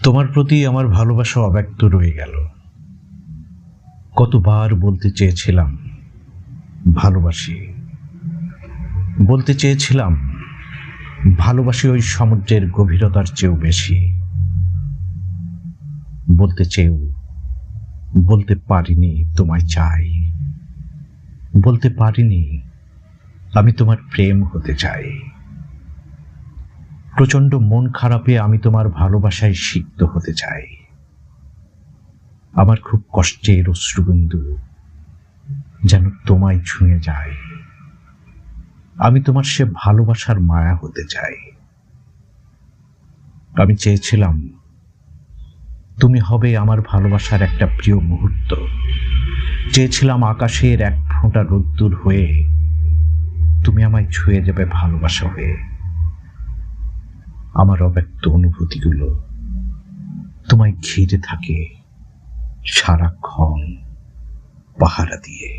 তোমার প্রতি আমার ভালোবাসা অব্যক্ত রয়ে গেল। কতবার বলতে চেয়েছিলাম ভালোবাসি, বলতে চেয়েছিলাম ভালোবাসি ওই সমুদ্রের গভীরতার চেয়েও বেশি। বলতে চেয়েও বলতে পারিনি তোমায় চাই, বলতে পারিনি আমি তোমার প্রেম হতে চাই। প্রচন্ড মন খারাপে আমি তোমার ভালোবাসায় সিক্ত হতে চাই। আমার খুব কষ্টের অশ্রুবিন্দু যেন তোমায় ছুঁয়ে যায়। আমি তোমার সে ভালোবাসার মায়া হতে চাই। আমি চেয়েছিলাম তুমি হবে আমার ভালোবাসার একটা প্রিয় মুহূর্ত। চেয়েছিলাম আকাশের এক ফোঁটা রোদ্দুর হয়ে তুমি আমায় ছুঁয়ে যাবে ভালোবাসা হয়ে। আমার অব্যক্ত অনুভূতিগুলো তোমায় ঘিরে থাকে সারাক্ষণ পাহারা দিয়ে।